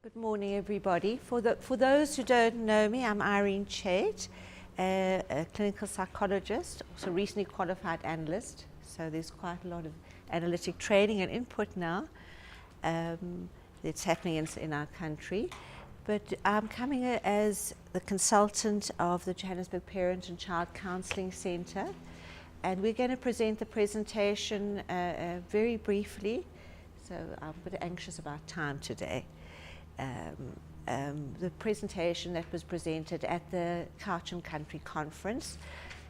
Good morning, everybody. For those who don't know me, I'm Irene Chait, a clinical psychologist, also recently qualified analyst. So there's quite a lot of analytic training and input now that's happening in our country. But I'm coming as the consultant of the Johannesburg Parent and Child Counselling Centre, and we're going to present the presentation very briefly. So I'm a bit anxious about time today. The presentation that was presented at the Couch and Country Conference,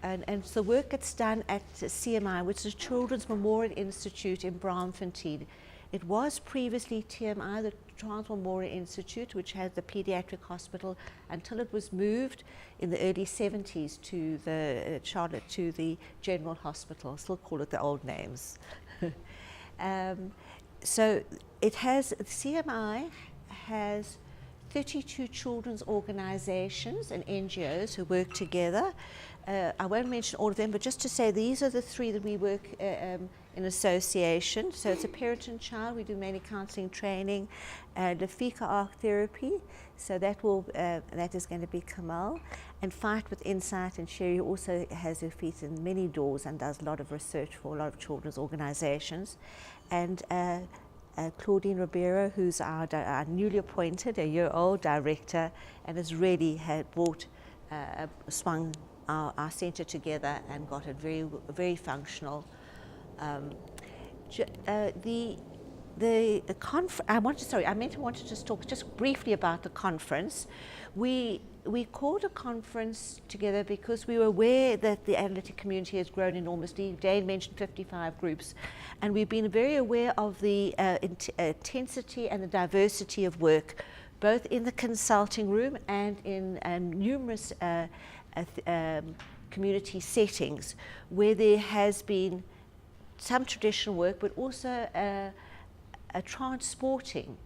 and it's the work that's done at CMI, which is Children's Memorial Institute in Braamfontein. It was previously TMI, the Trans Memorial Institute, which had the pediatric hospital until it was moved in the early 70s to the Charlotte, to the General Hospital. I still call it the old names. So it has, CMI has 32 children's organizations and NGOs who work together. I won't mention all of them, but just to say these are the three that we work in association. So it's a parent and child. We do mainly counseling training, Lafika Arc Therapy. So that is going to be Kamal. And Fight with Insight, and Sherry also has her feet in many doors and does a lot of research for a lot of children's organizations. And Claudine Ribeiro, who's our newly appointed, a year-old director, and has really swung our centre together and got it very functional. I meant to just talk just briefly about the conference. We called a conference together because we were aware that the analytic community has grown enormously. Dane mentioned 55 groups, and we've been very aware of the intensity and the diversity of work, both in the consulting room and in numerous community settings where there has been some traditional work, but also a transporting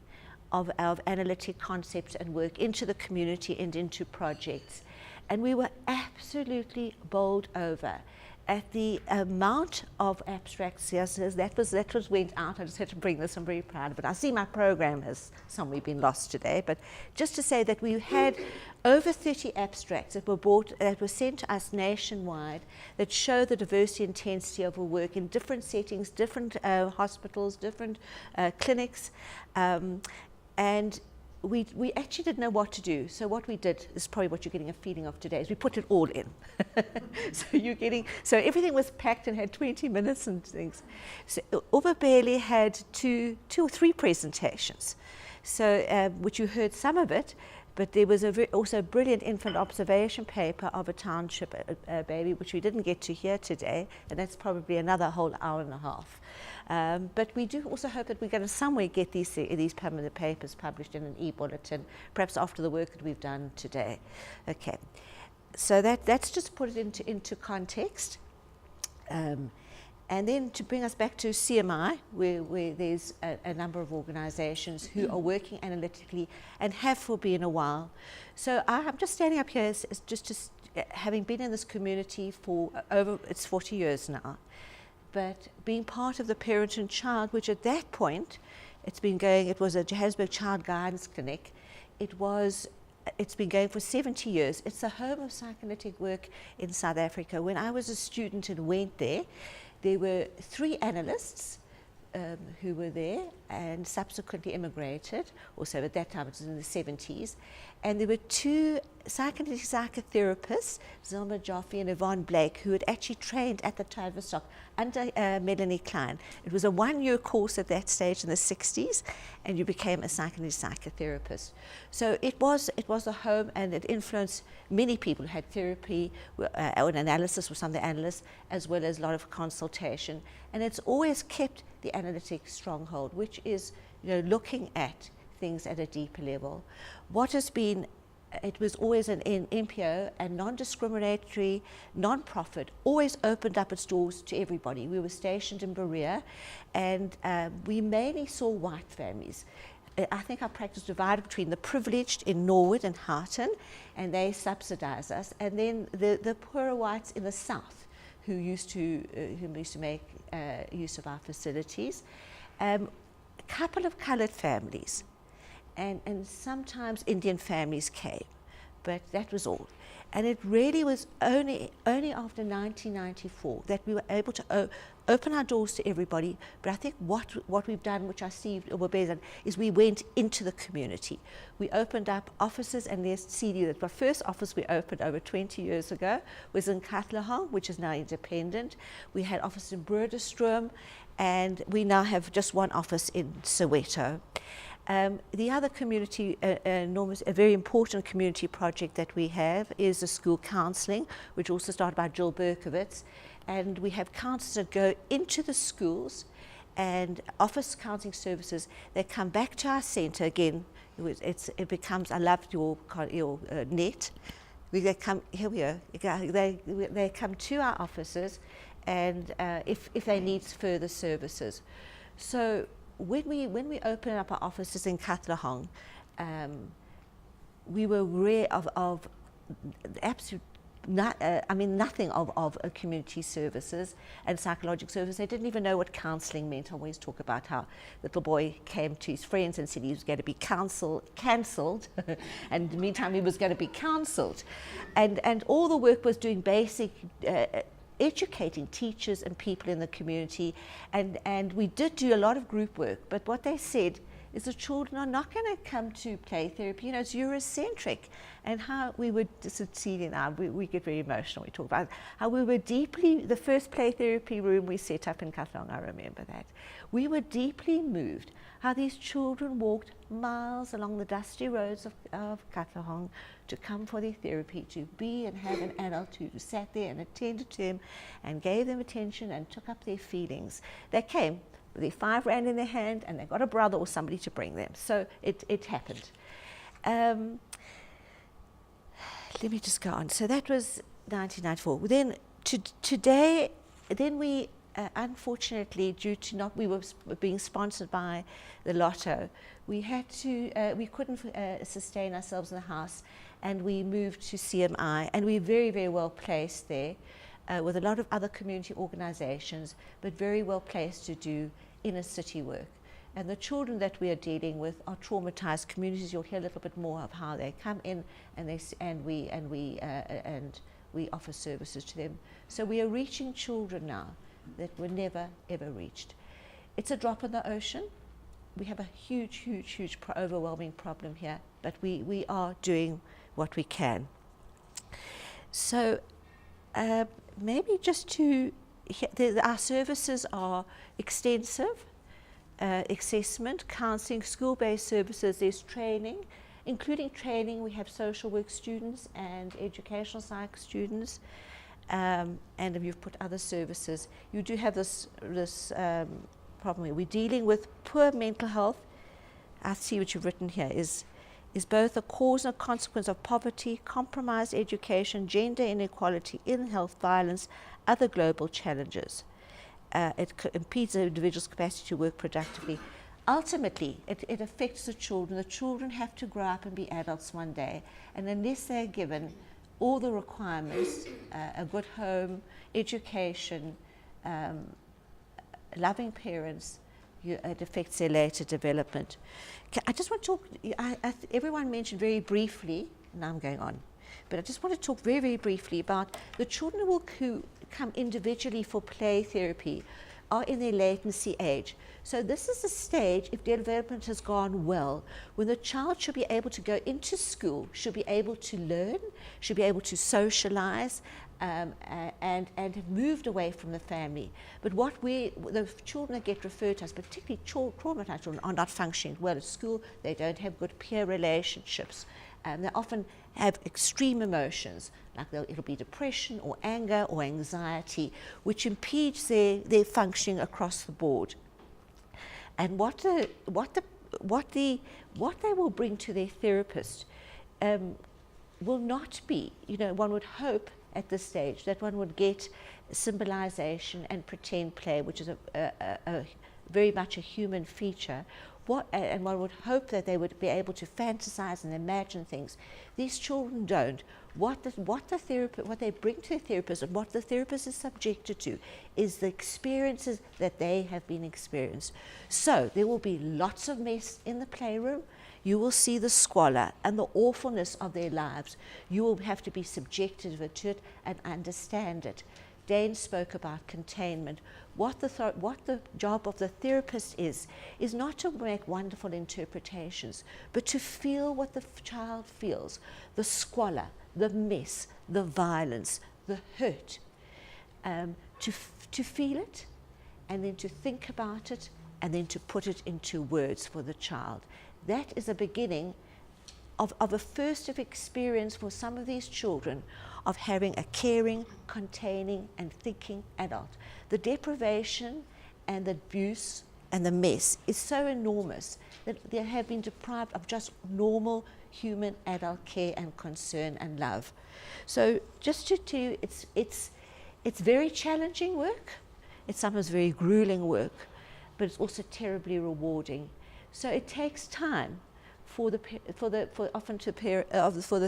of analytic concepts and work into the community and into projects. And we were absolutely bowled over at the amount of abstracts. That went out. I just had to bring this. I'm very proud of it. I see my program has somewhere been lost today, but just to say that we had over 30 abstracts that were sent to us nationwide that show the diversity and intensity of our work in different settings, different hospitals, different clinics, and we actually didn't know what to do. So what we did is probably what you're getting a feeling of today, is we put it all in. So everything was packed and had 20 minutes and things. So Uwe Bailey had two or three presentations, so which you heard some of it, but there was also a brilliant infant observation paper of a township baby, which we didn't get to hear today, and that's probably another whole hour and a half. But we do also hope that we're going to somewhere get these permanent papers published in an e-bulletin, perhaps after the work that we've done today. Okay, so that's just put it into context. And then to bring us back to CMI, where there's a number of organizations who are working analytically and have for been a while. So I'm just standing up here having been in this community for it's 40 years now. But being part of the Parent and Child, which at that point, it was a Johannesburg Child Guidance Clinic. It's been going for 70 years. It's the home of psychoanalytic work in South Africa. When I was a student and went there were 3 analysts who were there and subsequently immigrated. Also at that time, it was in the 70s. And there were 2 psychoanalytic psychotherapists, Zelma Jaffe and Yvonne Blake, who had actually trained at the Tavistock under Melanie Klein. It was a 1-year course at that stage in the 60s, and you became a psychoanalytic psychotherapist. So it was a home, and it influenced many people who had therapy or an analysis with some of the analysts, as well as a lot of consultation. And it's always kept the analytic stronghold, which is looking at things at a deeper level. It was always an NPO, a non-discriminatory, non-profit, always opened up its doors to everybody. We were stationed in Berea, and we mainly saw white families. I think our practice divided between the privileged in Norwood and Houghton, and they subsidized us, and then the poorer whites in the south who used to make use of our facilities. A couple of coloured families. and sometimes Indian families came, but that was all. And it really was only after 1994 that we were able to open our doors to everybody. But I think what we've done, which I see is we went into the community. We opened up offices, and there's CD. The first office we opened over 20 years ago was in Katlehong, which is now independent. We had offices in Broederstroom, and we now have just one office in Soweto. The other community, a very important community project that we have is the school counselling, which also started by Jill Berkowitz. And we have counsellors that go into the schools and offer counselling services. They come back to our centre again. It becomes, I loved your net. They come, here we are, they come to our offices, and if they need further services. So when we opened up our offices in Katlehong, we were aware of absolute, nothing of community services and psychological services. They didn't even know what counselling meant. I always talk about how little boy came to his friends and said he was going to be cancelled, and in the meantime he was going to be counselled. And all the work was doing basic educating teachers and people in the community, and we did do a lot of group work, but what they said is the children are not going to come to play therapy, it's Eurocentric. And how we were succeeding, we get very emotional, we talk about how we were deeply, the first play therapy room we set up in Katlehong, I remember that. We were deeply moved how these children walked miles along the dusty roads of Katlehong to come for their therapy, to be and have an adult who sat there and attended to them and gave them attention and took up their feelings. They came with their 5 rand in their hand, and they got a brother or somebody to bring them. So it happened. Let me just go on. So that was 1994. Then today, we unfortunately, due to we were being sponsored by the Lotto, we couldn't sustain ourselves in the house, and we moved to CMI, and we're very, very well placed there. With a lot of other community organizations, but very well placed to do inner city work. And the children that we are dealing with are traumatized communities. You'll hear a little bit more of how they come in, and we offer services to them. So we are reaching children now that were never ever reached. It's a drop in the ocean. We have a huge, overwhelming problem here, but we are doing what we can. So. Maybe just to, our services are extensive, assessment, counselling, school-based services, there's training, including training. We have social work students and educational psych students, and if you've put other services, you do have this problem here. We're dealing with poor mental health. I see what you've written here is both a cause and a consequence of poverty, compromised education, gender inequality, ill health, violence, other global challenges. It impedes the individual's capacity to work productively. Ultimately, it affects the children. The children have to grow up and be adults one day, and unless they're given all the requirements, a good home, education, loving parents, it affects their later development. I just want to talk, everyone mentioned very briefly, now I'm going on, but I just want to talk very, very briefly about the children who come individually for play therapy are in their latency age. So this is a stage, if development has gone well, when the child should be able to go into school, should be able to learn, should be able to socialize, and have moved away from the family. But the children that get referred to us, particularly traumatized children, are not functioning well at school. They don't have good peer relationships. They often have extreme emotions, like it'll be depression or anger or anxiety, which impedes their functioning across the board. And what they will bring to their therapist will not be, one would hope at this stage that one would get symbolization and pretend play, which is a very much a human feature. and one would hope that they would be able to fantasize and imagine things. These children don't. What they bring to a therapist and what the therapist is subjected to is the experiences that they have been experienced. So there will be lots of mess in the playroom. You will see the squalor and the awfulness of their lives. You will have to be subjected to it and understand it. Dane spoke about containment. What the job of the therapist is not to make wonderful interpretations, but to feel what the child feels, the squalor, the mess, the violence, the hurt, to feel it, and then to think about it, and then to put it into words for the child. That is a beginning of a first of experience for some of these children of having a caring, containing, and thinking adult. The deprivation and the abuse and the mess is so enormous that they have been deprived of just normal human adult care and concern and love. So just to tell you, it's very challenging work. It's sometimes very grueling work, but it's also terribly rewarding. So it takes time for the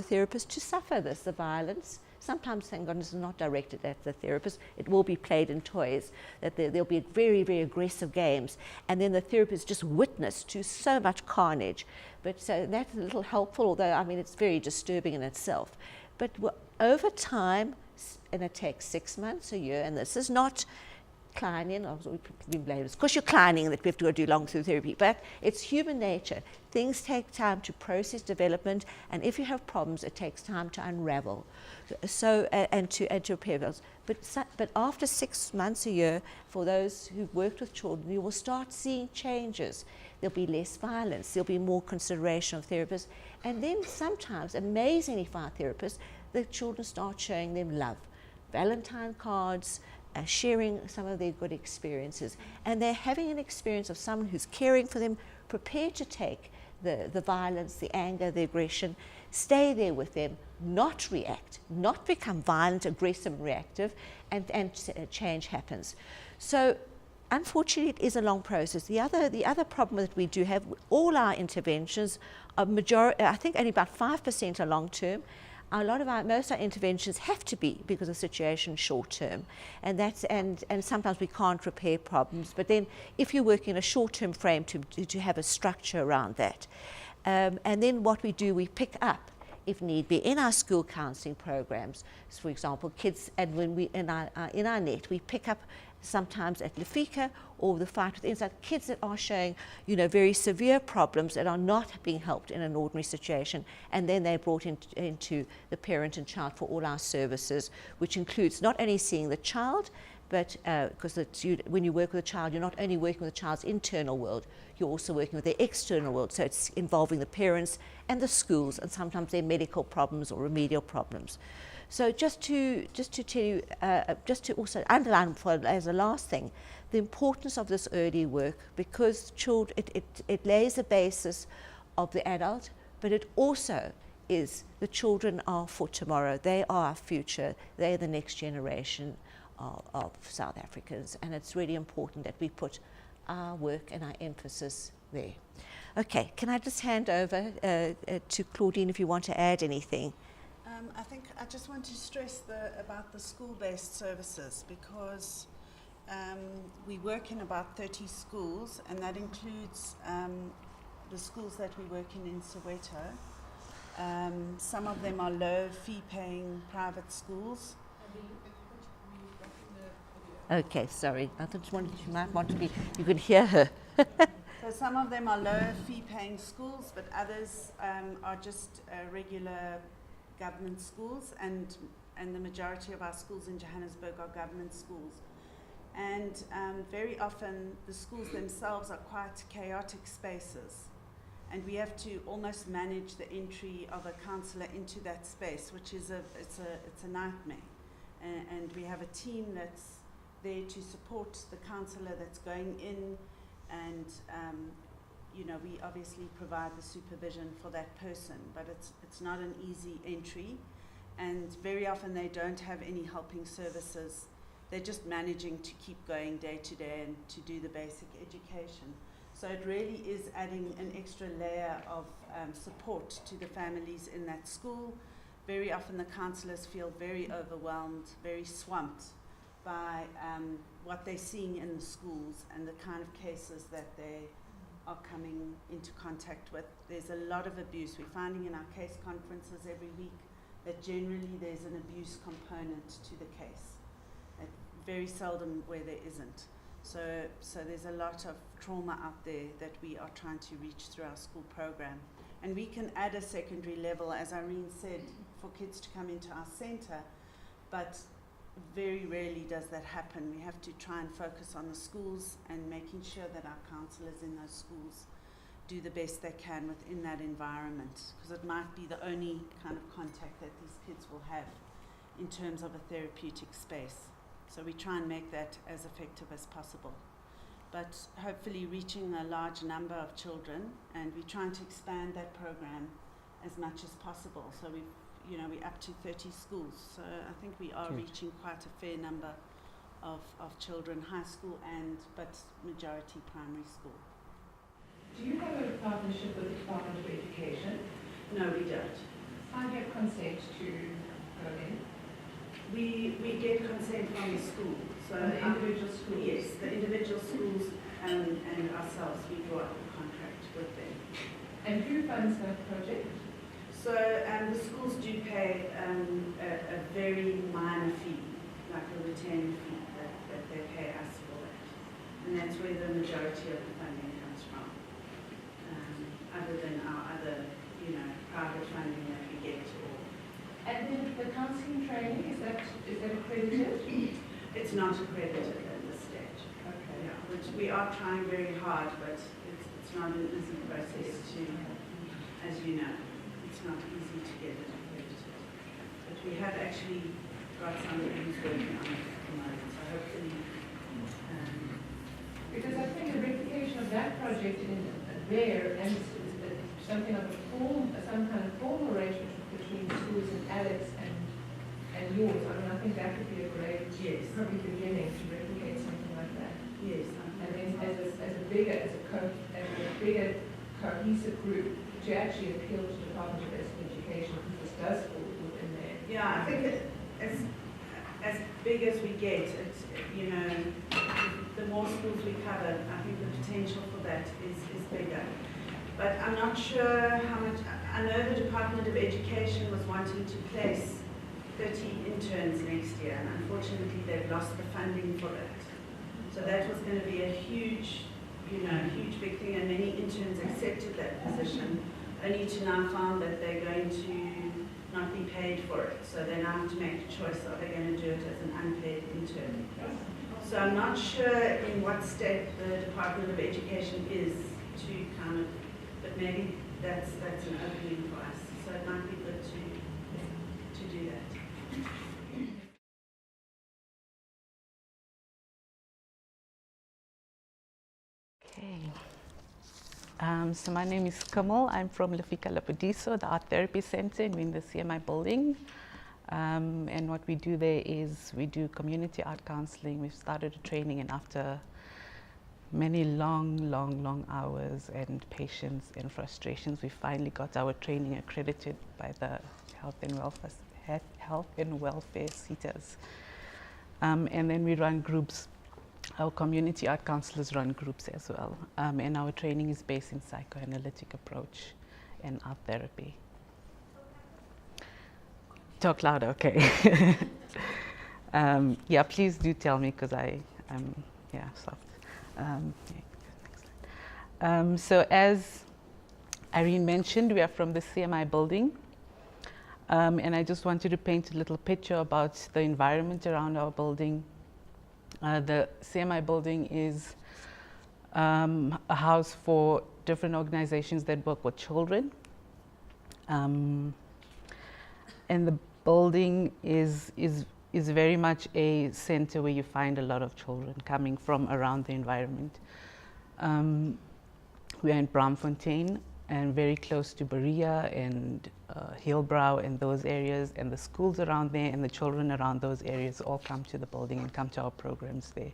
therapist to suffer the violence. Sometimes, thank goodness, it's not directed at the therapist. It will be played in toys, that there'll be very, very aggressive games, and then the therapist just witness to so much carnage. But so that's a little helpful, although, I mean, it's very disturbing in itself. But over time, and it takes 6 months, a year, and this is not Kleinian, of course you're Kleining that we have to go do long-term therapy, but it's human nature. Things take time to process development, and if you have problems, it takes time to unravel. So and to repair those. But after 6 months, a year, for those who've worked with children, you will start seeing changes. There'll be less violence. There'll be more consideration of therapists, and then sometimes, amazingly for our therapists, the children start showing them love, Valentine cards. Sharing some of their good experiences, and they're having an experience of someone who's caring for them, prepared to take the violence, the anger, the aggression, stay there with them, not react, not become violent, aggressive, reactive, and change happens. So unfortunately, it is a long process. The other problem that we do have, all our interventions, I think only about 5% are long term. Most of our interventions have to be, because of the situation, short term, and sometimes we can't repair problems. But then, if you're working in a short term frame, to have a structure around that, and then what we do, we pick up, if need be, in our school counselling programs. So for example, kids, and when we in our net, we pick up sometimes at Lefika or the Fight with Insight, kids that are showing, very severe problems that are not being helped in an ordinary situation, and then they're brought into the parent and child for all our services, which includes not only seeing the child, but because when you work with a child, you're not only working with the child's internal world, you're also working with their external world, so it's involving the parents and the schools, and sometimes their medical problems or remedial problems. So just to tell you, just to also underline as a last thing, the importance of this early work, because it lays the basis of the adult, but it also is the children are for tomorrow. They are our future. They're the next generation of South Africans, and it's really important that we put our work and our emphasis there. Okay, can I just hand over to Claudine if you want to add anything? I think I just want to stress about the school-based services, because we work in about 30 schools, and that includes the schools that we work in Soweto. Some of them are low fee-paying private schools. Okay, sorry. I just wanted you could hear her. So some of them are low fee-paying schools, but others are just regular government schools, and the majority of our schools in Johannesburg are government schools. And very often the schools themselves are quite chaotic spaces, and we have to almost manage the entry of a counsellor into that space, which is it's a nightmare. And we have a team that's there to support the counsellor that's going in, and we obviously provide the supervision for that person, but it's not an easy entry, and very often they don't have any helping services. They're just managing to keep going day to day and to do the basic education. So it really is adding an extra layer of support to the families in that school. Very often the counsellors feel very overwhelmed, very swamped by what they're seeing in the schools and the kind of cases that they are coming into contact with. There's a lot of abuse. We're finding in our case conferences every week that generally there's an abuse component to the case. Very seldom where there isn't. So there's a lot of trauma out there that we are trying to reach through our school program. And we can add a secondary level, as Irene said, for kids to come into our centre, but very rarely does that happen. We have to try and focus on the schools and making sure that our counsellors in those schools do the best they can within that environment, because it might be the only kind of contact that these kids will have in terms of a therapeutic space. So we try and make that as effective as possible, but hopefully reaching a large number of children, and we're trying to expand that program as much as possible. So we're up to 30 schools. So I think we are reaching quite a fair number of children, high school but majority primary school. Do you have a partnership with the Department of Education? No, we don't. I have consent to go in. We get consent from the school. So the individual schools? Yes, the individual schools and ourselves, we draw up a contract with them. And who funds that project? So the schools do pay a very minor fee, like a retaining fee that they pay us for that. And that's where the majority of the funding comes from. Other than our other, private funding that we get. And then the counselling training, is that accredited? It's not accredited at this stage. Okay. Yeah, which we are trying very hard, but it's not an easy process to, as you know, it's not easy to get it accredited. But we have actually got somebody who's working on it at the moment, so hopefully. Because I think the replication of that project in there and something of some kind of formal arrangement between schools and Alex and yours. I mean, I think that would be a great probably beginning to replicate something like that. Yes. And then as a bigger cohesive group to actually appeal to the Department of Education, because this does fall within there. Yeah, I think as big as we get, it's, the more schools we cover, I think the potential for that is bigger. But I'm not sure how much. I know the Department of Education was wanting to place 30 interns next year, and unfortunately they've lost the funding for it. So that was going to be a huge big thing, and many interns accepted that position, only to now find that they're going to not be paid for it. So they now have to make a choice: are they going to do it as an unpaid intern? So I'm not sure in what state the Department of Education is to kind of. But maybe that's an opening for us. So it might be good to do that. Okay. So my name is Kamal. I'm from Lefika Lapodiso, the Art Therapy Center in the CMI building. And what we do there is we do community art counseling. We've started a training, and after many long hours and patience and frustrations, we finally got our training accredited by the Health and Welfare SETAs. And then we run groups. Our community art counselors run groups as well. And our training is based in psychoanalytic approach and art therapy. Talk louder, okay. Yeah, please do tell me, because I'm soft. So as Irene mentioned, we are from the CMI building, and I just wanted to paint a little picture about the environment around our building. The CMI building is a house for different organizations that work with children, and the building is very much a center where you find a lot of children coming from around the environment. We are in Braamfontein and very close to Berea and Hillbrow and those areas, and the schools around there and the children around those areas all come to the building and come to our programs there.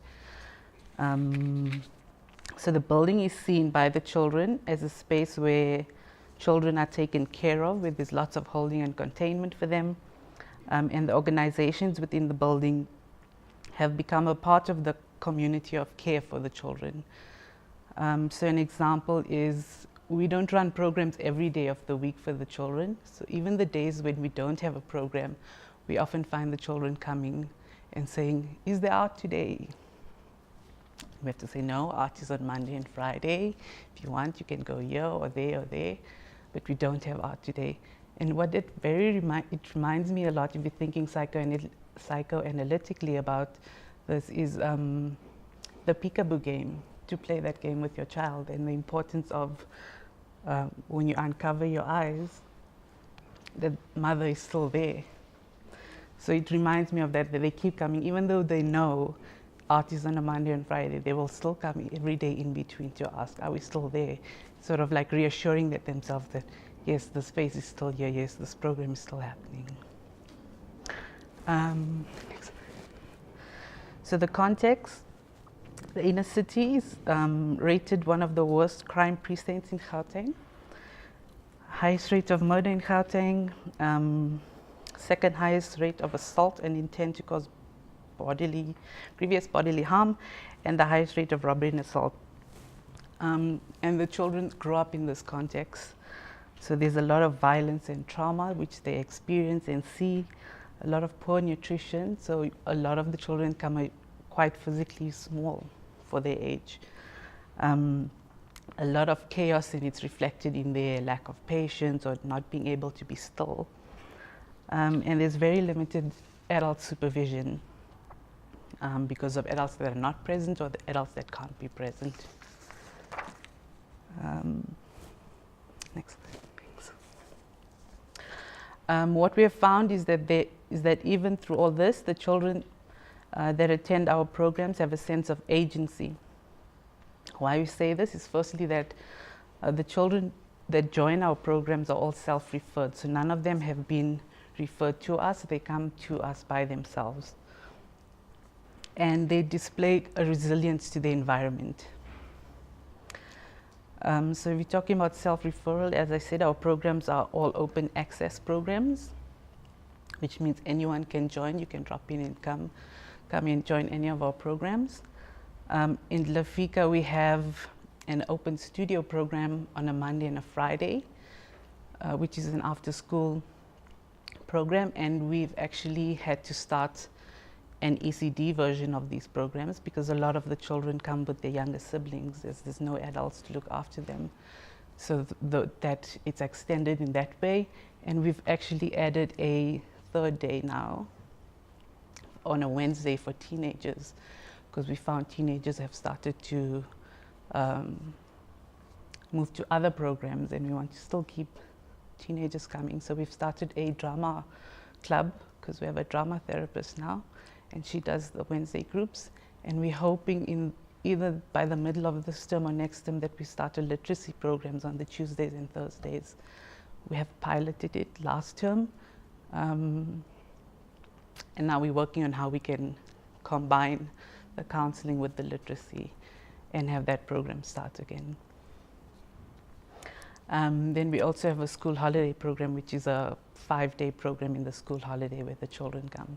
So the building is seen by the children as a space where children are taken care of, where there's lots of holding and containment for them. And the organizations within the building have become a part of the community of care for the children. So an example is, we don't run programs every day of the week for the children. So even the days when we don't have a program, we often find the children coming and saying, is there art today? We have to say, no, art is on Monday and Friday. If you want, you can go here or there, but we don't have art today. And what it it reminds me a lot, if you're thinking psychoanalytically about this, is the peekaboo game, to play that game with your child, and the importance of when you uncover your eyes, the mother is still there. So it reminds me of that they keep coming, even though they know art is on a Monday and Friday, they will still come every day in between to ask, are we still there? Sort of like reassuring themselves that, yes, the space is still here, yes, this program is still happening. So the context, the inner city is rated one of the worst crime precincts in Gauteng. Highest rate of murder in Gauteng, second highest rate of assault and intent to cause previous bodily harm, and the highest rate of robbery and assault. And the children grow up in this context. So there's a lot of violence and trauma which they experience and see, a lot of poor nutrition. So a lot of the children come quite physically small for their age. A lot of chaos, and it's reflected in their lack of patience or not being able to be still. And there's very limited adult supervision because of adults that are not present or the adults that can't be present. Next. What we have found is that even through all this, the children that attend our programs have a sense of agency. Why we say this is firstly that the children that join our programs are all self-referred, so none of them have been referred to us, they come to us by themselves. And they display a resilience to the environment. So we're talking about self-referral. As I said, our programs are all open access programs, which means anyone can join. You can drop in and come and join any of our programs. In Lafika, we have an open studio program on a Monday and a Friday, which is an after-school program, and we've actually had to start an ECD version of these programs because a lot of the children come with their younger siblings. There's no adults to look after them. So that it's extended in that way. And we've actually added a third day now on a Wednesday for teenagers, because we found teenagers have started to move to other programs, and we want to still keep teenagers coming. So we've started a drama club because we have a drama therapist now, and she does the Wednesday groups, and we're hoping in either by the middle of this term or next term that we start a literacy programs on the Tuesdays and Thursdays. We have piloted it last term, and now we're working on how we can combine the counseling with the literacy and have that program start again. Then we also have a school holiday program, which is a 5-day program in the school holiday where the children come.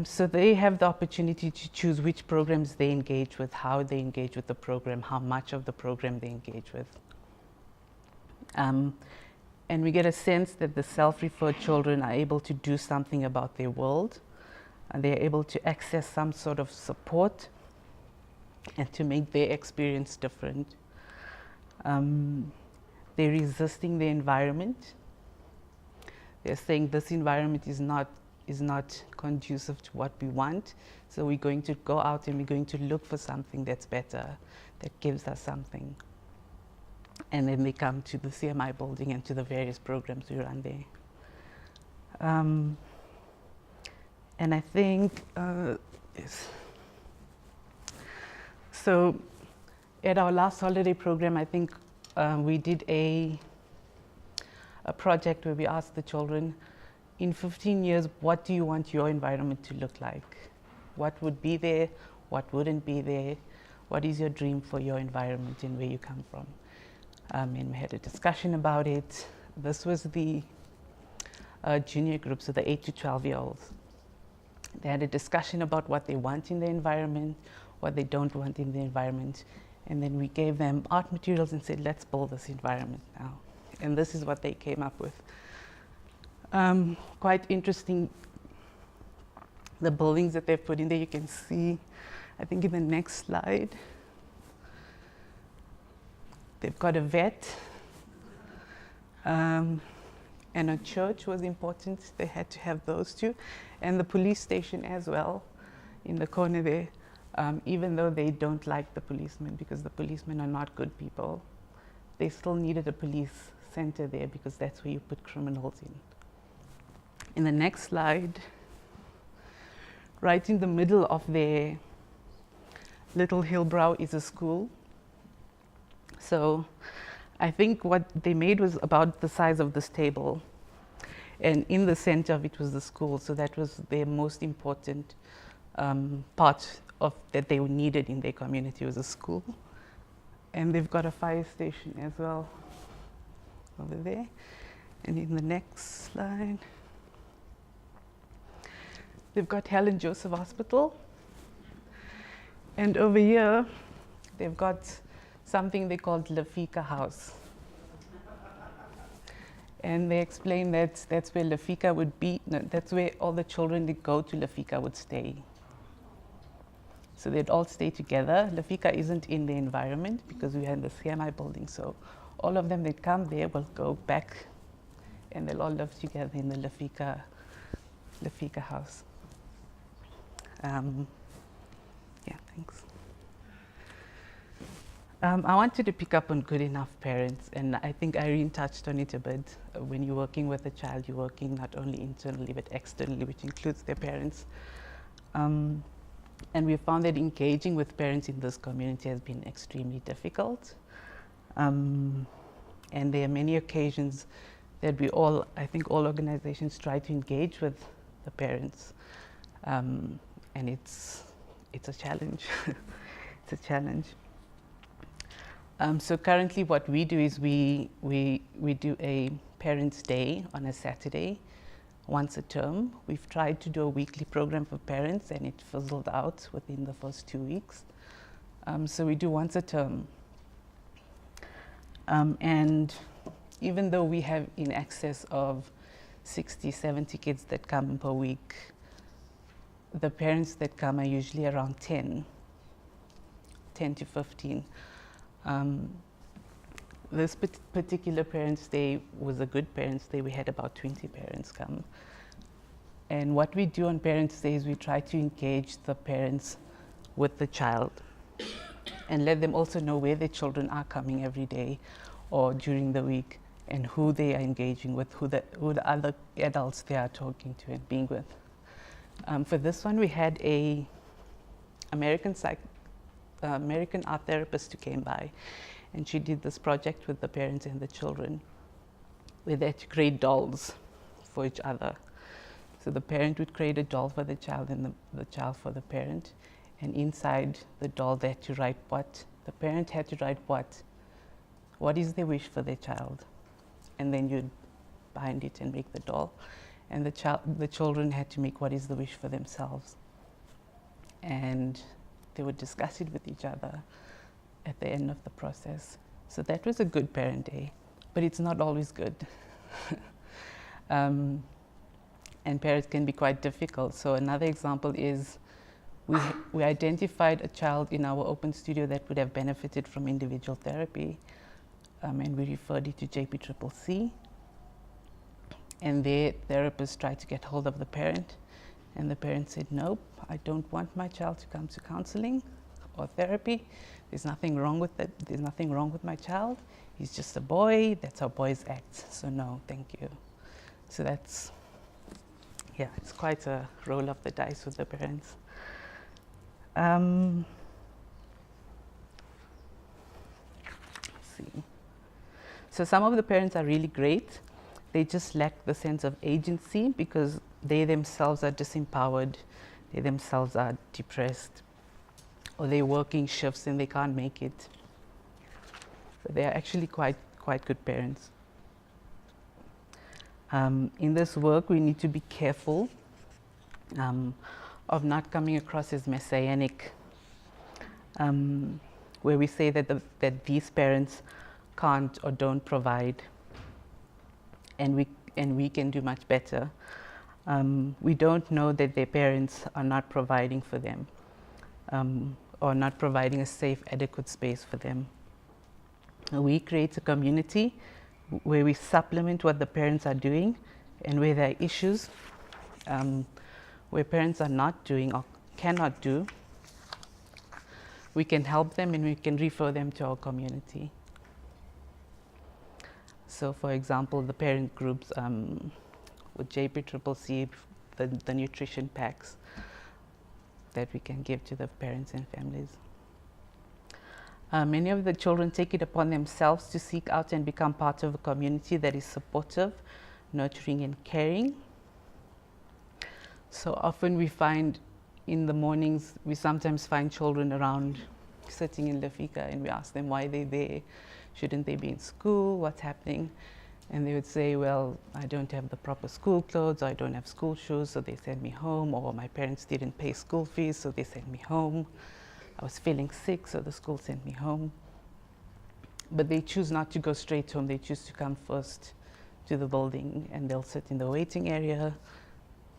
So they have the opportunity to choose which programs they engage with, how they engage with the program, how much of the program they engage with. And we get a sense that the self-referred children are able to do something about their world, and they're able to access some sort of support and to make their experience different. They're resisting the environment. They're saying this environment is not conducive to what we want, so we're going to go out and we're going to look for something that's better, that gives us something. And then they come to the CMI building and to the various programs we run there. And I think, yes. So at our last holiday program, I think we did a project where we asked the children, in 15 years, what do you want your environment to look like? What would be there? What wouldn't be there? what is your dream for your environment and where you come from? And we had a discussion about it. This was the junior group, so the 8 to 12-year-olds. They had a discussion about what they want in the environment, what they don't want in the environment, and then we gave them art materials and said, let's build this environment now. And this is what they came up with. Quite interesting, the buildings that they've put in there. You can see, I think in the next slide, they've got a vet, and a church was important. They had to have those two, and the police station as well in the corner there, even though they don't like the policemen because the policemen are not good people. They still needed a police center there because that's where you put criminals in. In the next slide, right in the middle of their little hillbrow is a school. So I think what they made was about the size of this table. And in the center of it was the school. So that was their most important part of that they needed in their community, was a school. And they've got a fire station as well over there. And in the next slide, they've got Helen Joseph Hospital. And over here, they've got something they called Lafika House. And they explain that that's where Lafika would be, no, that's where all the children that go to Lafika would stay. So they'd all stay together. Lafika isn't in the environment because we are in the CMI building, so all of them that come there will go back and they'll all live together in the Lafika house. Yeah, thanks. I wanted to pick up on good enough parents, and I think Irene touched on it a bit. When you're working with a child, you're working not only internally but externally, which includes their parents. And we found that engaging with parents in this community has been extremely difficult. And there are many occasions that we all, I think all organizations try to engage with the parents. And it's a challenge. It's a challenge. So currently what we do is we do a Parents' Day on a Saturday, once a term. We've tried to do a weekly program for parents and it fizzled out within the first 2 weeks. So we do once a term. And even though we have in excess of 60, 70 kids that come per week, the parents that come are usually around 10 to 15. This particular Parents' Day was a good Parents' Day. We had about 20 parents come. And what we do on Parents' Day is we try to engage the parents with the child and let them also know where their children are coming every day or during the week and who they are engaging with, who the other adults they are talking to and being with. For this one, we had a American art therapist who came by, and she did this project with the parents and the children where they had to create dolls for each other. So the parent would create a doll for the child and the child for the parent, and inside the doll they had to write what, the parent had to write what is their wish for their child, and then you'd bind it and make the doll, and the children had to make what is the wish for themselves, and they would discuss it with each other at the end of the process. So that was a good Parent Day, but it's not always good. And parents can be quite difficult. So another example is we identified a child in our open studio that would have benefited from individual therapy, and we referred it to JPCCC. And their therapist tried to get hold of the parent, and the parent said, nope, I don't want my child to come to counseling or therapy. There's nothing wrong with that. There's nothing wrong with my child. He's just a boy. That's how boys act. So no, thank you. So that's, yeah, it's quite a roll of the dice with the parents. Let's see. So some of the parents are really great. They just lack the sense of agency because they themselves are disempowered. They themselves are depressed, or they're working shifts and they can't make it. So they are actually quite good parents. In this work, we need to be careful of not coming across as messianic, where we say that these parents can't or don't provide, and we can do much better. We don't know that their parents are not providing for them, or not providing a safe, adequate space for them. We create a community where we supplement what the parents are doing, and where there are issues where parents are not doing or cannot do, we can help them and we can refer them to our community. So for example, the parent groups with JPCCC, the nutrition packs that we can give to the parents and families. Many of the children take it upon themselves to seek out and become part of a community that is supportive, nurturing and caring. So often we find in the mornings, we sometimes find children around sitting in Lefika, and we ask them why they're there. Shouldn't they be in school? What's happening? And they would say, well, I don't have the proper school clothes, or I don't have school shoes, so they send me home, or my parents didn't pay school fees, so they sent me home. I was feeling sick, so the school sent me home. But they choose not to go straight home. They choose to come first to the building, and they'll sit in the waiting area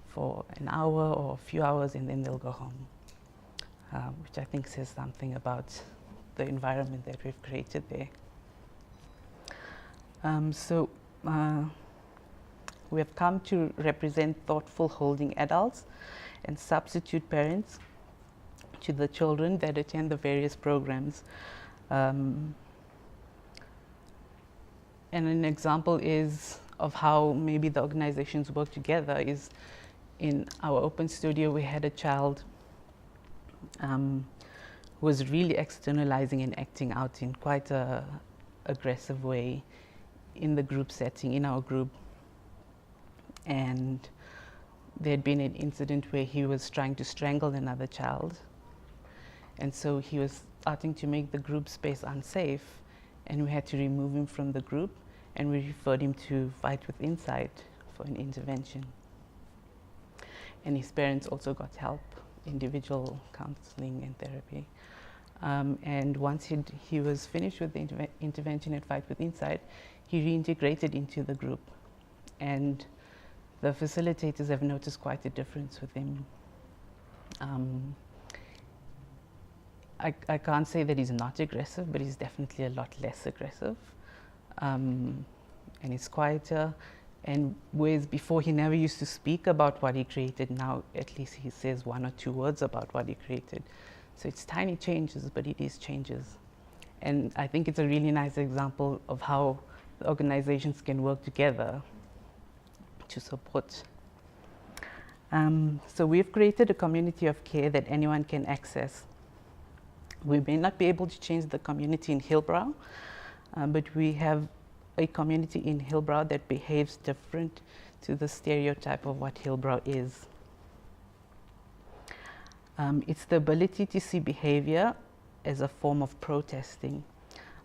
for an hour or a few hours, and then they'll go home, which I think says something about the environment that we've created there. We have come to represent thoughtful holding adults and substitute parents to the children that attend the various programs. And an example is of how maybe the organizations work together is in our open studio. We had a child who was really externalizing and acting out in quite a aggressive way in the group setting, in our group. And there had been an incident where he was trying to strangle another child. And so he was starting to make the group space unsafe, and we had to remove him from the group, and we referred him to Fight with Insight for an intervention. And his parents also got help, individual counseling and therapy. And once he was finished with the intervention at Fight with Insight, he reintegrated into the group. And the facilitators have noticed quite a difference with him. I can't say that he's not aggressive, but he's definitely a lot less aggressive. And he's quieter. And whereas before he never used to speak about what he created, now at least he says 1 or 2 words about what he created. So it's tiny changes, but it is changes. And I think it's a really nice example of how the organizations can work together to support. So we've created a community of care that anyone can access. We may not be able to change the community in Hillbrow, but we have a community in Hillbrow that behaves different to the stereotype of what Hillbrow is. It's the ability to see behavior as a form of protesting.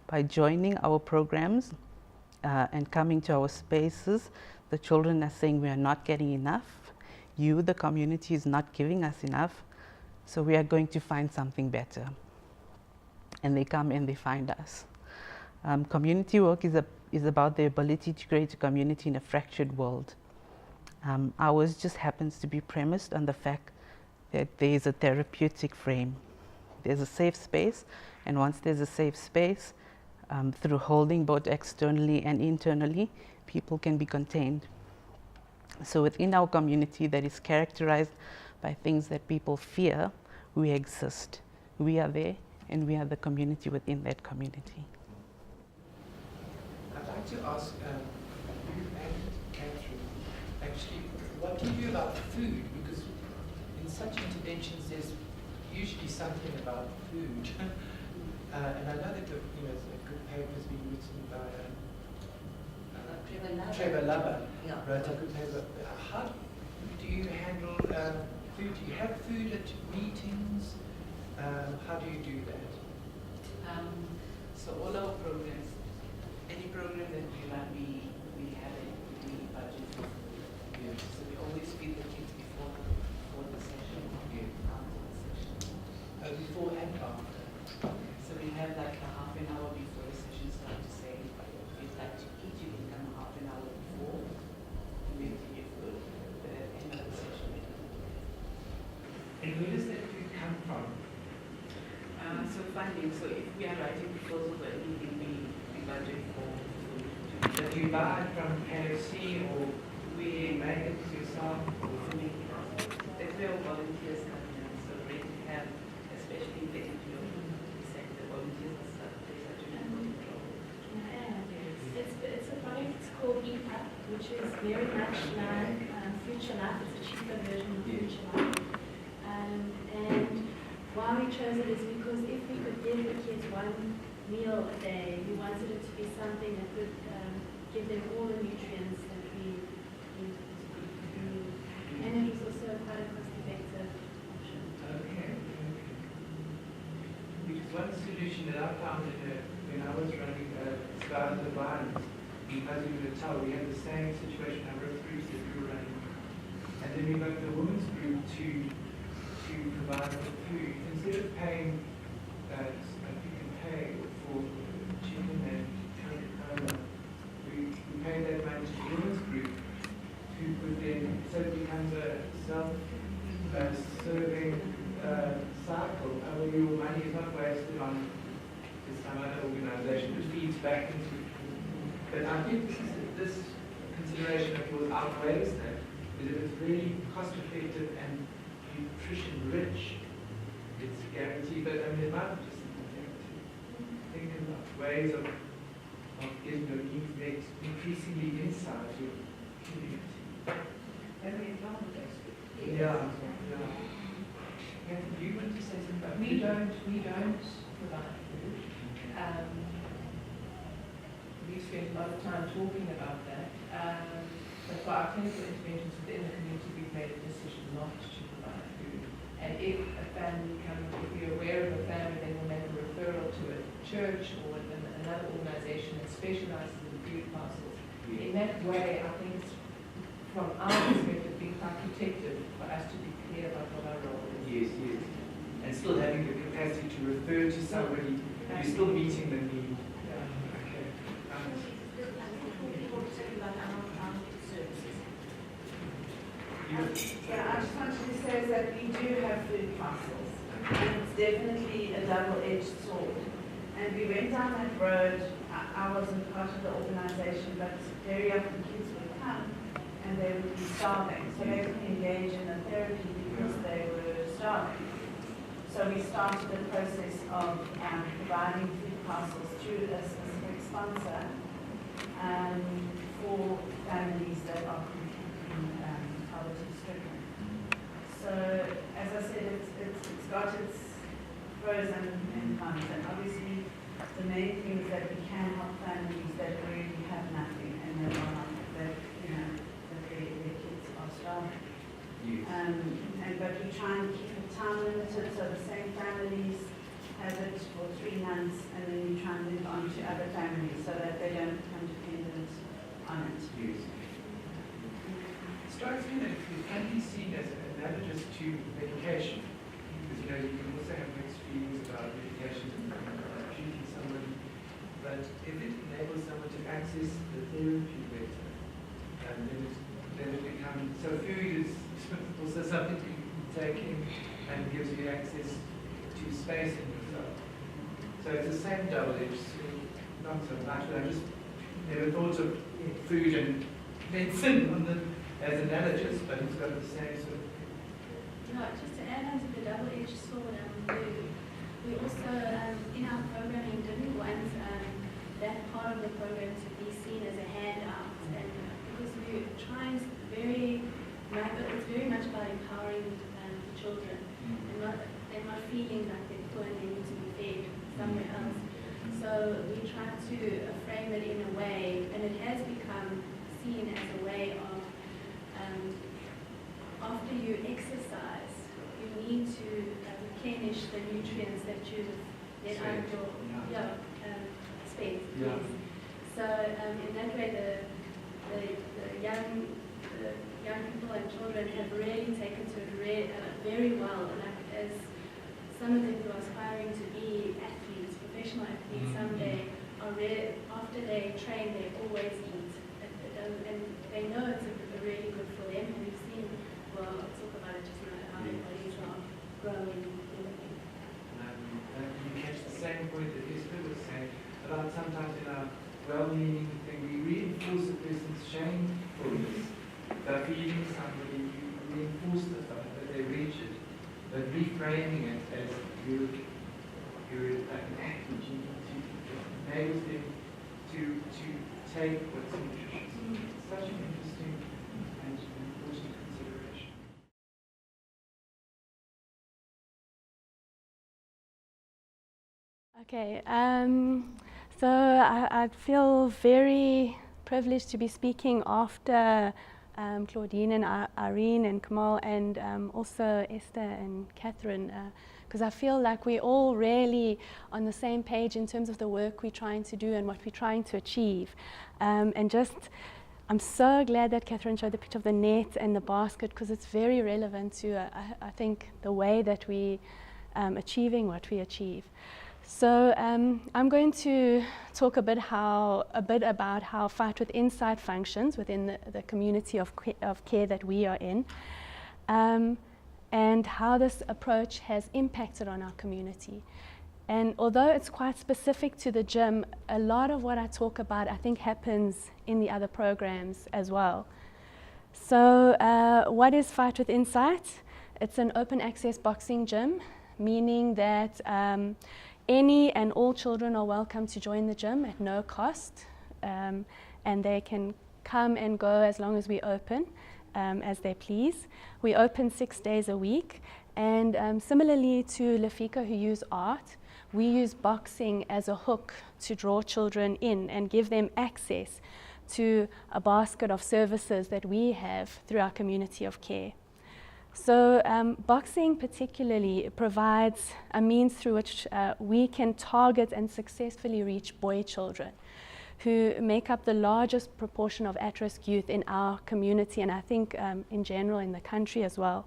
By joining our programs and coming to our spaces, the children are saying we are not getting enough. You, the community, is not giving us enough, so we are going to find something better. And they come and they find us. Community work is about the ability to create a community in a fractured world. Ours just happens to be premised on the fact that there is a therapeutic frame. There's a safe space, and once there's a safe space, through holding both externally and internally, people can be contained. So within our community that is characterized by things that people fear, we exist. We are there, and we are the community within that community. I'd like to ask you and Catherine, actually, what do you do about food? Because in such interventions, there's usually something about food. And I know that a good paper has been written by Trevor Lubber, wrote a good paper. How do you handle food? Do you have food at meetings? How do you do that? So all our programs, any program that we run, we have a budget. So we always feed the kids before the session, after the session. Before and after? So we have like a half an hour before the session starts to say, if you'd like to eat, you can come half an hour before. And we have to give food. But at the end of the session, we don't. And where does that food come from? So funding, so if we are writing proposals for anything, we budget for food. That you buy it from KFC or we make it yourself? That's where our volunteers come in. So great to have, especially in the NGO sector, volunteers are such an important role. It's a product, it's called EPUB, which is very much like Future Life. It's a cheaper version of Future Life. And why we chose it is because if we could give the kids one meal a day, we wanted it to be something that would give them all the nutrients that we need. And it was also quite a cost-effective option. Okay. Because one solution that I found when I was running Scout of the Violence, as you would tell, we had the same situation, number of groups that we were running. And then we got the women's group to provide the food. Instead of paying you can pay for chicken and Coca-Cola, we paid that money to the women's group who would then, so it becomes a self-serving cycle. Your money is not wasted on some other organization, it feeds back into. But I think this consideration of yours outweighs that, because if it's really cost effective and nutrition rich, it's guaranteed. But I mean, it might be just think about ways of getting your needs met increasingly inside your community. And we found that. Yeah. Do you want to say something about We don't provide food. We spend a lot of time talking about that. But for our clinical interventions within the community, we've made a decision not to provide food. And if a family if we're aware of a family, then we'll make a referral to a church or another organization that specializes in food parcels. In that way, I think it's, from our perspective, being quite protective for us to be clear about what our role is. Yes. And still having the capacity to refer to somebody, you're still meeting the need. Okay. Yeah, I just wanted to say that we do have food parcels, and it's definitely a double-edged sword. And we went down that road. I wasn't part of the organization, but very often kids would come and they would be starving, so they would engage in a therapy because they were starving. So we started the process of providing food parcels through a specific sponsor for families that are poverty-stricken. So, as I said, it's got its pros and cons, and obviously the main thing is that we can help families that really have nothing and that are not, that their kids are starving. Yes. But we try and keep it time limited, so the same families have it for 3 months, and then we try and move on to other families so that they don't become dependent on it. Yes. It strikes me that it can be seen as analogous to medication, because you can also have mixed feelings about medication and treating somebody, but if it enables someone to access the therapy better, then it becomes, so food is also something you can take in and gives you access to space in yourself. So it's the same double-edged sword, not so much, but I just never thought of food and medicine as analogous, but it's got the same sort of thing. No, just to add on to the double-edged sword, we also, in our programming, didn't want that part of the program to be seen as a handout, and because we're trying it's very much about empowering the children, and they're not feeling like they're poor and they need to be fed somewhere else. So we try to frame it in a way, and it has become seen as a way of, after you exercise, you need to, replenish the nutrients that you've let out of your spent. Yeah. Yes. So in that way, the young people and children have really taken to it very well. Like as some of them who are aspiring to be athletes, professional athletes someday, after they train, they always eat. And they know it's really good for them. And we've seen, well, I'll talk about it just now, how their bodies are growing. You catch the same point that Esther was saying about sometimes in our well-meaning thing, we reinforce a person's shamefulness. By feeding somebody, you reinforce the fact that they're rigid, but reframing it as you're like an athlete, you need to enable them to take what's nutritious. It's such an interesting and important consideration. Okay, so I feel very privileged to be speaking after Claudine and Irene and Kamal and also Esther and Catherine, because I feel like we're all really on the same page in terms of the work we're trying to do and what we're trying to achieve. I'm so glad that Catherine showed the picture of the net and the basket, because it's very relevant to, I think, the way that we achieving what we achieve. So I'm going to talk a bit about how Fight with Insight functions within the community of care that we are in, and how this approach has impacted on our community. And although it's quite specific to the gym, a lot of what I talk about I think happens in the other programs as well. So what is Fight with Insight? It's an open access boxing gym, meaning that any and all children are welcome to join the gym at no cost, and they can come and go as long as we open, as they please. We open 6 days a week, and similarly to Lafika, who use art, we use boxing as a hook to draw children in and give them access to a basket of services that we have through our community of care. So boxing particularly provides a means through which we can target and successfully reach boy children, who make up the largest proportion of at-risk youth in our community, and I think in general in the country as well.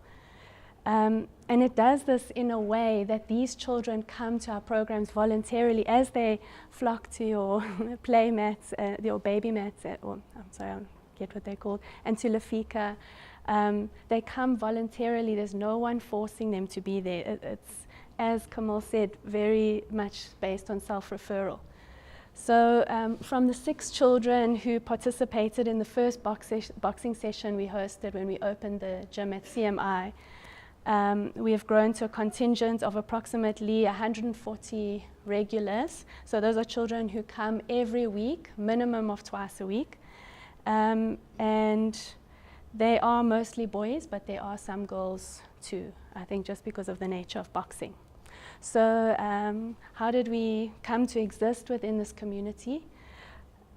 And it does this in a way that these children come to our programs voluntarily as they flock to your play mats, your baby mats, or I'm sorry, I forget what they're called, and to Lafika. They come voluntarily. There's no one forcing them to be there. It's, as Kamal said, very much based on self-referral. So from the 6 children who participated in the first boxing session we hosted when we opened the gym at CMI, we have grown to a contingent of approximately 140 regulars. So those are children who come every week, minimum of twice a week. And they are mostly boys, but there are some girls too, I think just because of the nature of boxing. So how did we come to exist within this community?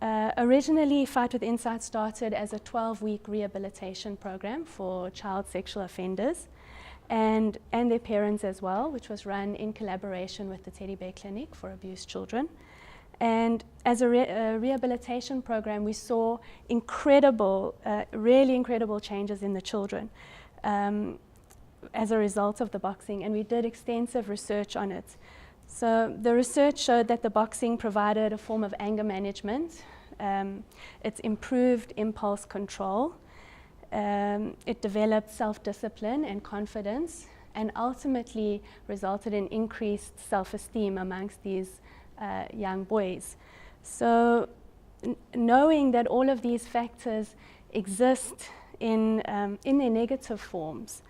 Originally, Fight with Insight started as a 12-week rehabilitation program for child sexual offenders and their parents as well, which was run in collaboration with the Teddy Bear Clinic for abused children. And as a rehabilitation program, we saw incredible, really incredible changes in the children as a result of the boxing, and we did extensive research on it. So the research showed that the boxing provided a form of anger management. It's improved impulse control. It developed self-discipline and confidence, and ultimately resulted in increased self-esteem amongst these young boys. So knowing that all of these factors exist in their negative forms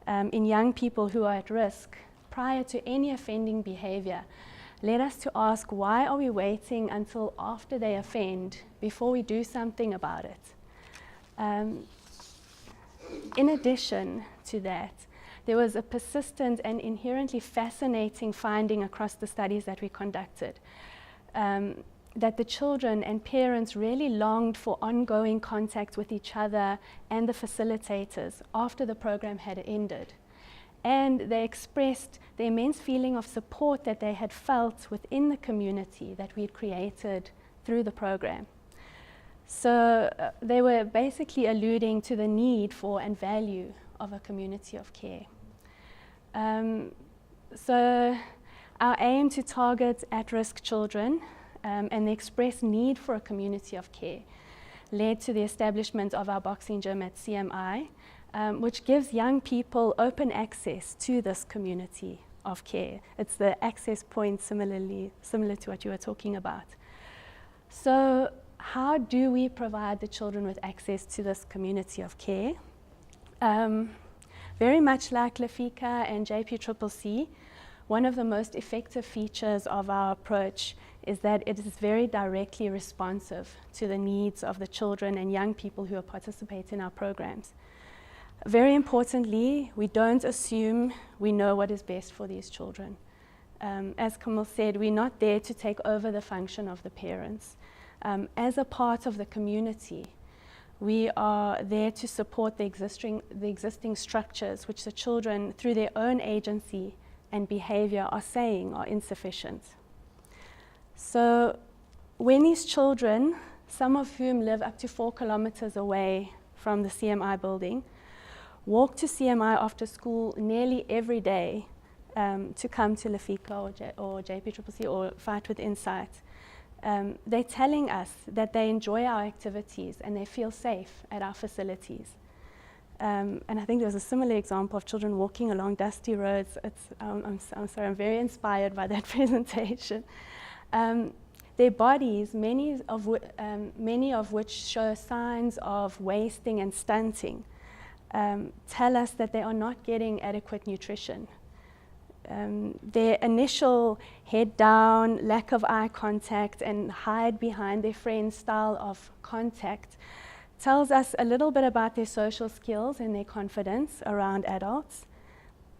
in young people who are at risk prior to any offending behavior, led us to ask, why are we waiting until after they offend before we do something about it? In addition to that, there was a persistent and inherently fascinating finding across the studies that we conducted, that the children and parents really longed for ongoing contact with each other and the facilitators after the program had ended. and they expressed the immense feeling of support that they had felt within the community that we had created through the program. So they were basically alluding to the need for and value of a community of care. So our aim to target at-risk children and the express need for a community of care led to the establishment of our boxing gym at CMI, which gives young people open access to this community of care. It's the access point similar to what you were talking about. So how do we provide the children with access to this community of care? Very much like Lefika and JPCCC, one of the most effective features of our approach is that it is very directly responsive to the needs of the children and young people who participate in our programs. Very importantly, we don't assume we know what is best for these children. As Kamal said, we're not there to take over the function of the parents. As a part of the community, we are there to support the existing structures which the children, through their own agency and behavior, are saying are insufficient. So when these children, some of whom live up to 4 kilometers away from the CMI building, walk to CMI after school nearly every day to come to Lefika or JPCCC or Fight with Insight, they're telling us that they enjoy our activities and they feel safe at our facilities. And I think there was a similar example of children walking along dusty roads. I'm sorry, I'm very inspired by that presentation. Their bodies, many of which show signs of wasting and stunting, tell us that they are not getting adequate nutrition. Their initial head down, lack of eye contact, and hide behind their friend's style of contact tells us a little bit about their social skills and their confidence around adults.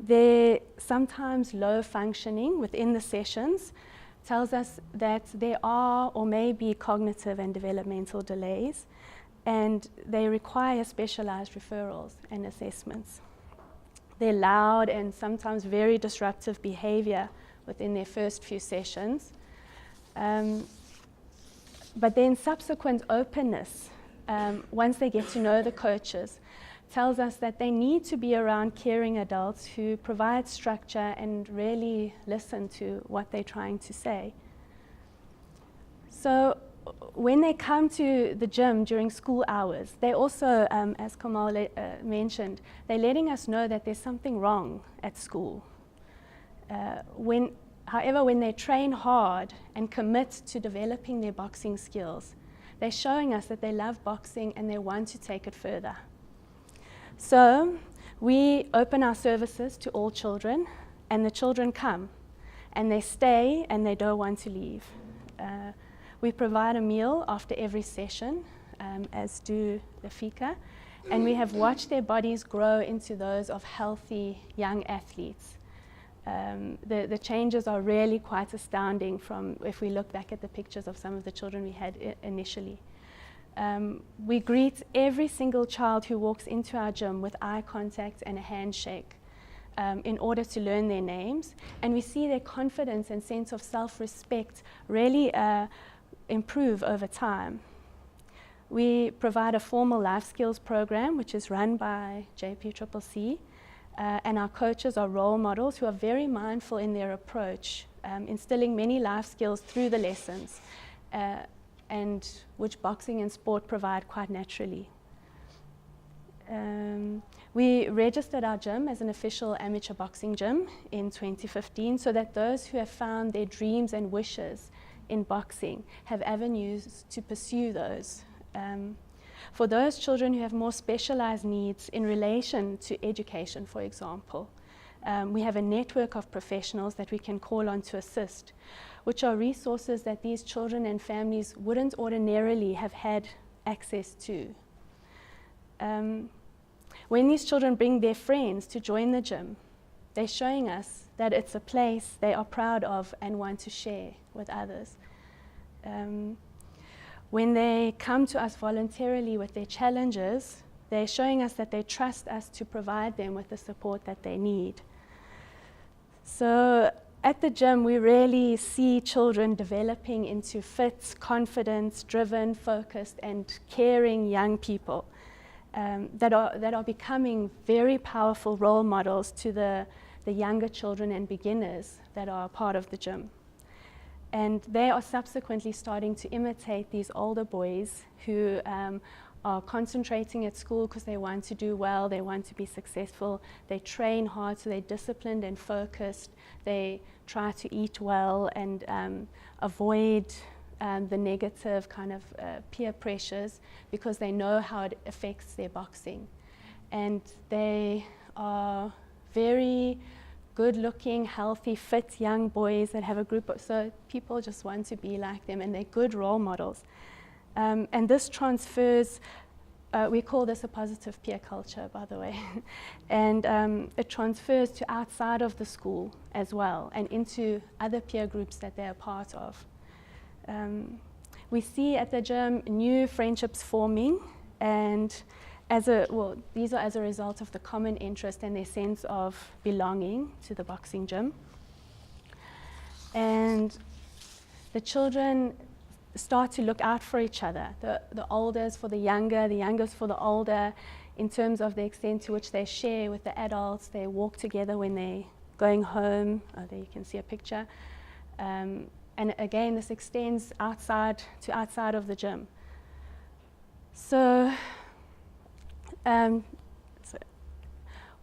Their sometimes low functioning within the sessions tells us that there are or may be cognitive and developmental delays, and they require specialized referrals and assessments. Their loud and sometimes very disruptive behavior within their first few sessions, but then subsequent openness, once they get to know the coaches, tells us that they need to be around caring adults who provide structure and really listen to what they're trying to say. So when they come to the gym during school hours, they also, as Kamal mentioned, they're letting us know that there's something wrong at school. However, when they train hard and commit to developing their boxing skills, they're showing us that they love boxing and they want to take it further. So we open our services to all children, and the children come, and they stay, and they don't want to leave. We provide a meal after every session, as do the Lefika, and we have watched their bodies grow into those of healthy young athletes. The changes are really quite astounding from if we look back at the pictures of some of the children we had initially. We greet every single child who walks into our gym with eye contact and a handshake in order to learn their names, and we see their confidence and sense of self-respect really improve over time. We provide a formal life skills program which is run by JPCCC, and our coaches are role models who are very mindful in their approach, instilling many life skills through the lessons, and which boxing and sport provide quite naturally. We registered our gym as an official amateur boxing gym in 2015 so that those who have found their dreams and wishes in boxing have avenues to pursue those. For those children who have more specialized needs in relation to education, for example, we have a network of professionals that we can call on to assist, which are resources that these children and families wouldn't ordinarily have had access to. When these children bring their friends to join the gym, they're showing us that it's a place they are proud of and want to share with others. When they come to us voluntarily with their challenges, they're showing us that they trust us to provide them with the support that they need. So at the gym, we really see children developing into fit, confident, driven, focused, and caring young people that are becoming very powerful role models to the younger children and beginners that are part of the gym. And they are subsequently starting to imitate these older boys who are concentrating at school because they want to do well, they want to be successful, they train hard, so they're disciplined and focused, they try to eat well and avoid the negative kind of peer pressures because they know how it affects their boxing. And they are very good-looking, healthy, fit young boys that have a group of, so people just want to be like them, and they're good role models. And this transfers, we call this a positive peer culture, by the way, and it transfers to outside of the school as well, and into other peer groups that they're part of. We see at the gym new friendships forming, and these are as a result of the common interest and their sense of belonging to the boxing gym. And the children start to look out for each other, the olders for the youngers for the older, in terms of the extent to which they share with the adults. They walk together when they're going home. Oh, there you can see a picture. And again, this extends outside of the gym. So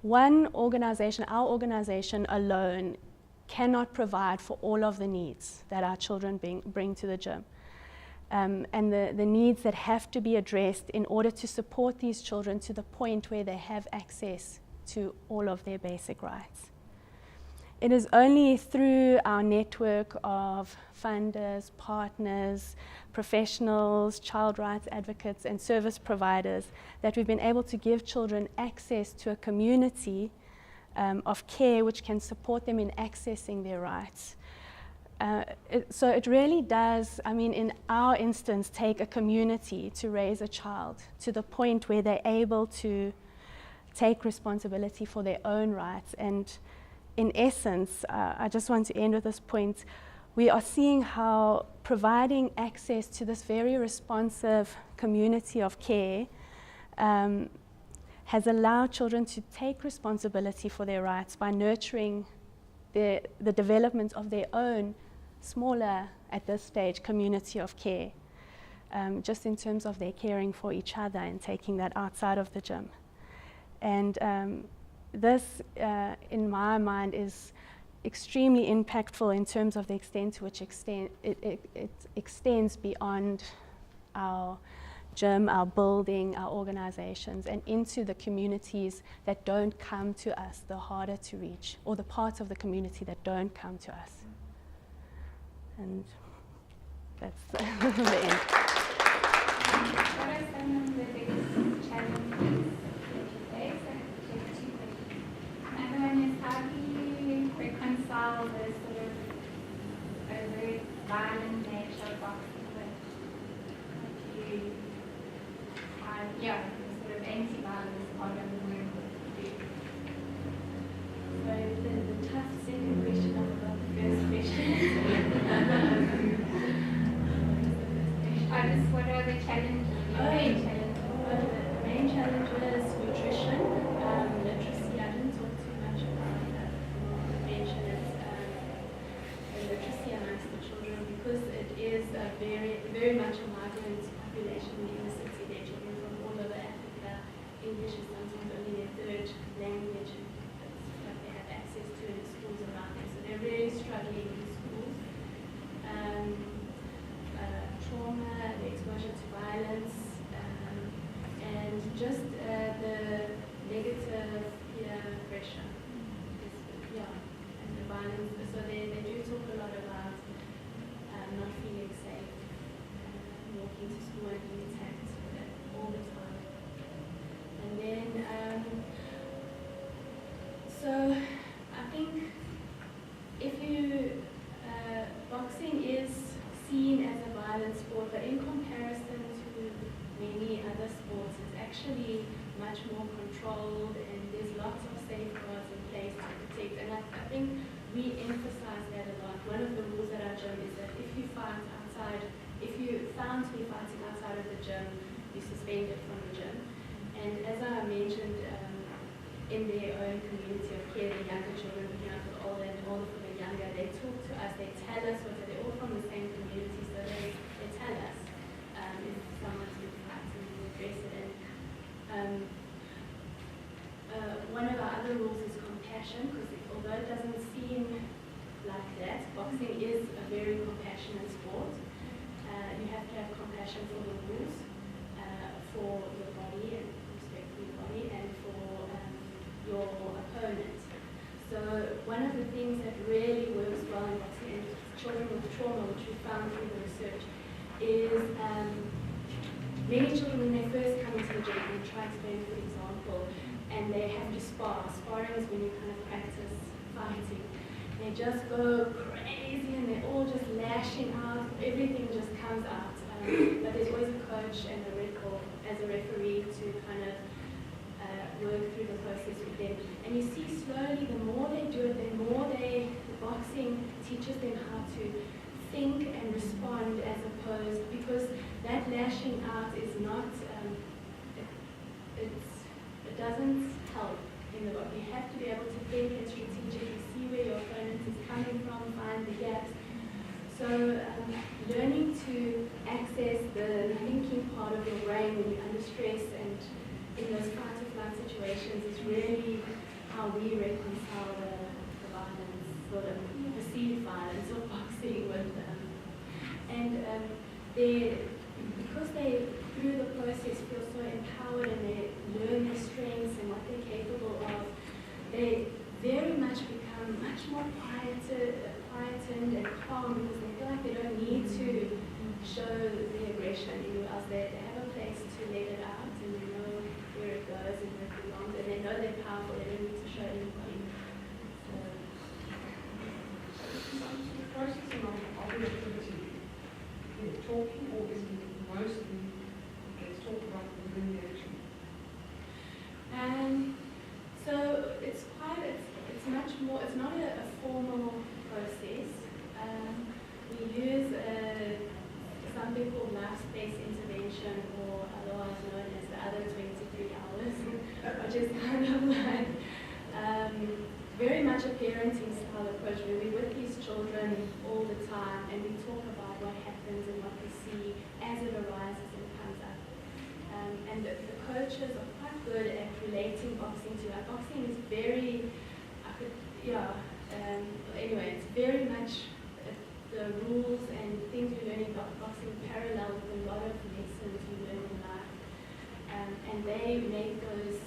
one organization, our organization alone, cannot provide for all of the needs that our children bring to the gym. And the needs that have to be addressed in order to support these children to the point where they have access to all of their basic rights. It is only through our network of funders, partners, professionals, child rights advocates, and service providers that we've been able to give children access to a community of care which can support them in accessing their rights. So it really does, in our instance, take a community to raise a child to the point where they're able to take responsibility for their own rights. And in essence, I just want to end with this point. We are seeing how providing access to this very responsive community of care has allowed children to take responsibility for their rights by nurturing the development of their own smaller, at this stage, community of care, just in terms of their caring for each other and taking that outside of the gym. And this, in my mind, is extremely impactful in terms of the extent to which it extends beyond our gym, our building, our organizations, and into the communities that don't come to us, the harder to reach, or the parts of the community that don't come to us. And that's the end. What are some of the biggest challenges that you face? I have two questions. Another one is, how do you reconcile the sort of a very violent nature of boxing with the sort of anti-violence part of the movement? So the tough second question about the first question. What are the challenges? The main challenge is nutrition, literacy. I didn't talk too much about that. Mention it, literacy amongst the children, because it is a very much a migrant population in the city. They're children from all over Africa. English is sometimes only their third language. That's what they have access to in schools around them. So they're really struggling in schools. Trauma, the exposure to violence, and just the negative peer pressure. And the violence. So they do talk a lot about not feeling safe, walking to school and being attacked all the time. And then, so I think if you, boxing is seen as a violent sport, but in comparison to many other sports, it's actually much more controlled, and there's lots of safeguards in place to protect. And I think we emphasize that a lot. One of the rules at our gym is that if you found to be fighting outside of the gym, you suspend it from the gym. And as I mentioned, in their own community of care, the younger children looking out for the older and older for the younger, they talk to us, they tell us they're all from the same community, so they tell us if someone's been fighting, we address it. And one of our other rules is compassion, because although it doesn't seem like that, boxing is a very compassionate sport. You have to have compassion for the rules, for your body and respect for your body, and for your opponent. So one of the things that really works well in boxing, and children with trauma, which we found through the research, is many children when they first come into the gym, and try to train, for example, and they have to spar. Sparring is when you kind of practice fighting. They just go crazy and they're all just lashing out, everything just comes out. But there's always a coach and a as a referee to kind of work through the process with them. And you see slowly, the more they do it, the more the boxing teaches them how to think and respond, as opposed, because that lashing out is not, it doesn't help in the book. You have to be able to think and strategically see where your opponent is coming from, find the gaps. So learning to access the thinking part of your brain when you're under stress and in those fight or flight situations is really how we reconcile the violence, sort of perceived violence of boxing with them. And because they, through the process, feel so empowered and they learn their strengths and what they're capable of, they very much become much more quietened and calm, because they feel like they don't need to show the aggression anywhere else. They have a place to let it out, and they know where it goes and where it belongs, and they know they're powerful. They don't need to show anybody. Processing of the activity, talking, or is it mostly let's talk about within the action? So it's much more, it's not a formal process. We use something called life space intervention, or otherwise known as the other 23 hours, which is kind of like very much a parenting style approach, where we're with these children all the time and we talk about what happens and what we see as it arises and comes up. And the coaches are quite good at relating boxing to it. Boxing is very, anyway, it's very much the rules and things we learn about boxing parallel with a lot of lessons we learn in life. And they make those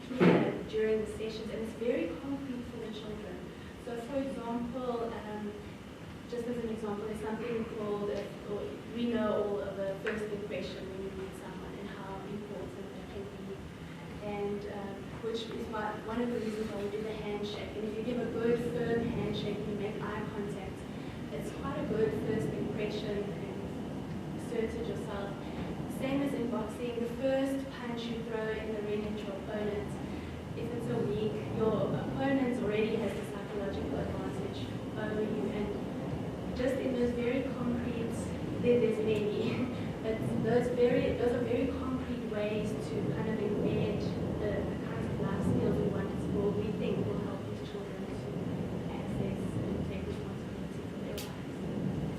clear during the sessions, and it's very concrete for the children. So for example, just as an example, there's something called, we know all of the first impression when you meet someone and how important that can be. And which is one of the reasons why we do the handshake. And if you give a good, firm handshake, you make eye contact, it's quite a good first impression and asserted yourself. Same as in boxing, the first punch you throw in the ring at your opponent, if it's a weak, your opponent already has the psychological advantage over you. And just in those very concrete, there's many, but those are very concrete ways to kind of embed the kinds of life skills we want at school, we think will help these children to access and take responsibility for their lives.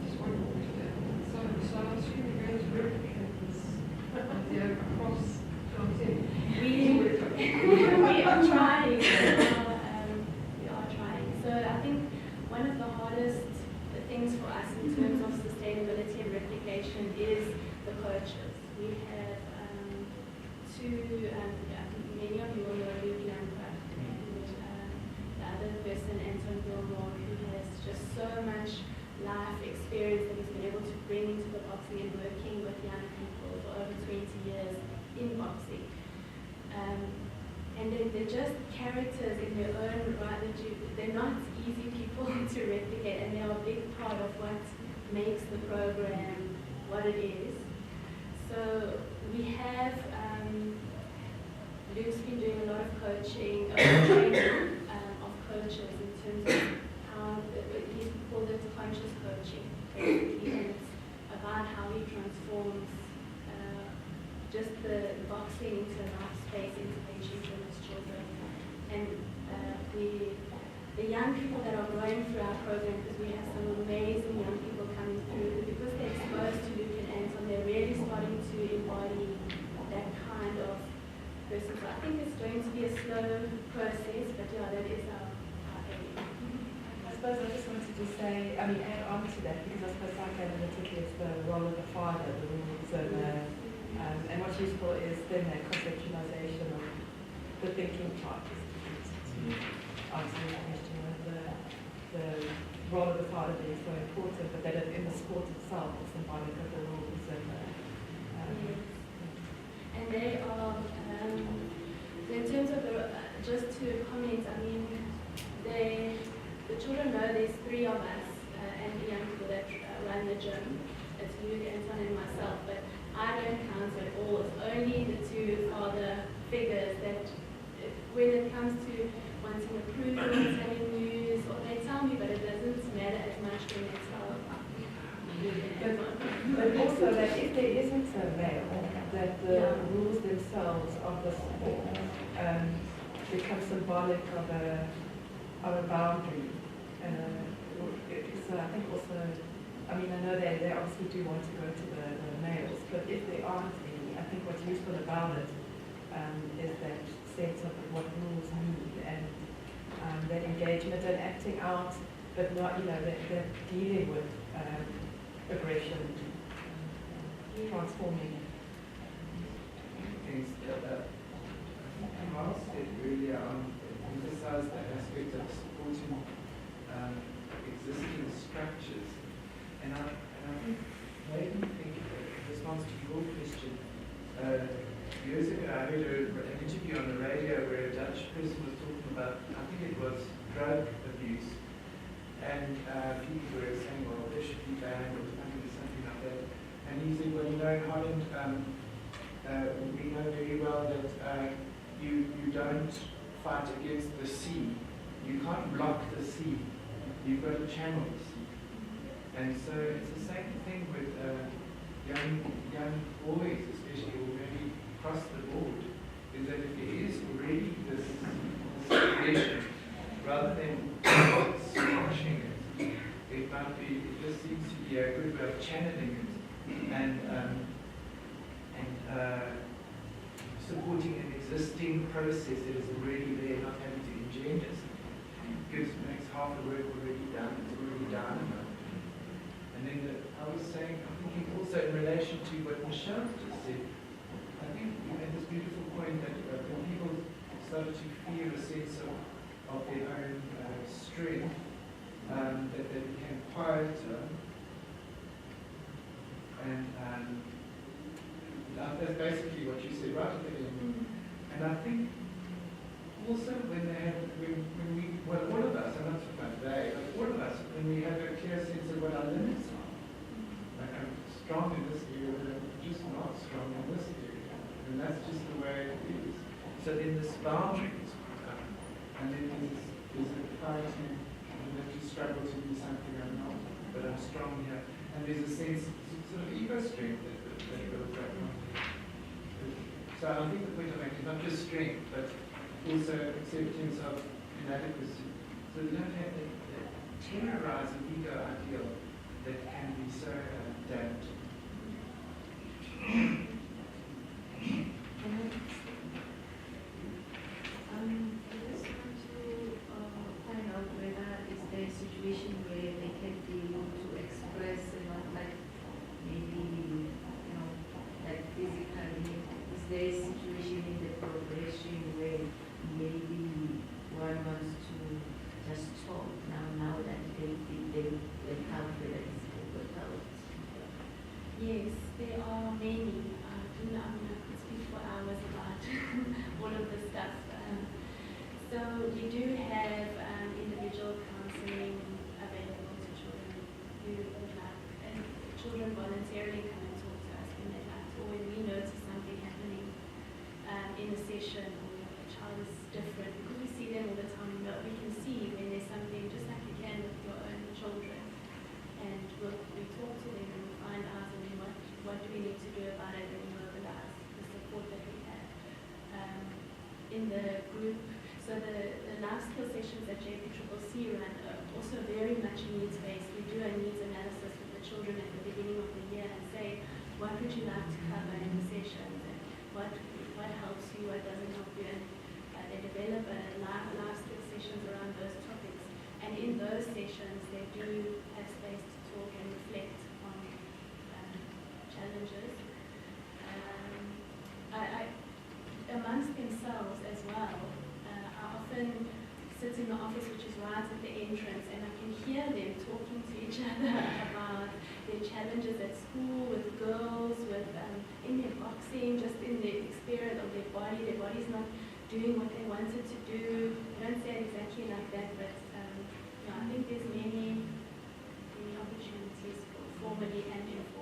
Just one question. So I assume you're going to replicate this idea across content. We are trying. We are trying. So I think one of the hardest things for us in terms of sustainability and replication is the coaches. We have two, many of you will know Ruby Lampert, and the other person, Anton Gilmore, who has just so much life experience that he's been able to bring into the boxing and working with young people for over 20 years in boxing. And they're just characters in their own right. They're not easy people to replicate, and they're a big part of what makes the program what it is. So we have, Luke's been doing a lot of coaching, training of coaches in terms of how the boxing into a life space intervention for those children. And the young people that are going through our program, because we have some amazing young people coming through, because they're exposed to Luke and Anton, they're really starting to embody that kind of person. So I think it's going to be a slow process, but yeah, that is our aim. I suppose I just wanted to say, add on to that, because I suppose psychoanalytically it's the role of the father, the rules, and what's useful is then that conceptualization of the thinking part to answer the question of the role of the father being so important, but that in the sport itself it's symbolic of the rules Yes. And they are, in terms of just to comment, the children know there's 3 of us and the young people that run the gym. It's Luke, Anton, and myself, but I don't count at all. It's only the 2 father figures that, when it comes to wanting approval, telling news, or they tell me, but it doesn't matter as much when they tell Luke and Anton. But also that if there isn't a male, that the rules themselves of the sport become symbolic of a boundary. So I think also, I know they obviously do want to go to the males, but if there aren't any, I think what's useful about it is that sense of what rules mean and that engagement and acting out, but not, that dealing with aggression, transforming it. Things that Miles said earlier on emphasized the aspect of supporting existing structures. And I think, made me think, in response to your question, years ago I heard an interview on the radio where a Dutch person was talking about, I think it was drug abuse, and people were saying, well, this should be banned or something like that. And he said, well, in Holland, we know very well that you don't fight against the sea. You can't block the sea. You've got to channel the sea. And so it's the same thing with young boys, especially, or maybe across the board, is that if there is already this aggression, rather than squashing it, it just seems to be a good way of channeling it and supporting an existing process that is already there, not having to engender something. Makes half the work already done, it's already done. And then I was saying, I'm thinking also in relation to what Michelle just said, I think you made this beautiful point that when people started to feel a sense of their own strength, that they became quieter, and that's basically what you said right at the end. And I think also when all of us, I'm not talking about they, but all of us, when we have a clear sense of what our limits are, like I'm strong in this area, but I'm just not strong in this area, and that's just the way it is. So then this boundary is put up, and then there's a fight to struggle to be something I'm not, but I'm strong here, and there's a sense, sort of ego strength that goes up. So I think the point I'm making is not just strength, but also acceptance of inadequacy. So we don't have that terrorizing ego ideal that can be so damaged. I just want to find out whether is there a situation where they can be able to express, like maybe, like physically. Is there a situation in the progression where maybe one wants to just talk now that they encounter that it's difficult out? Yes, there are many. I could speak for hours about all of this stuff. So we do have individual counselling available to children who would like, and children voluntarily come and talk to us when they like, or when we notice something happening in a session, or a child is different, because we see them all the time. We can see when there's something, just like you can with your own children, and we talk to them and we find out, and then what do we need to do about it, and we mobilize the support that we in the group. So the life skill sessions that JPCCC run are also very much needs-based. We do a needs analysis with the children at the beginning of the year and say, what would you like to cover in the sessions, and what helps you, what doesn't help you, and they develop life skill sessions around those topics. And in those sessions, they do have space to talk and reflect on challenges. Amongst themselves as well, I often sit in the office, which is right at the entrance, and I can hear them talking to each other about their challenges at school, with girls, with in their boxing, just in the experience of their body. Their body's not doing what they wanted to do. I don't say it exactly like that, but I think there's many opportunities for formally and informally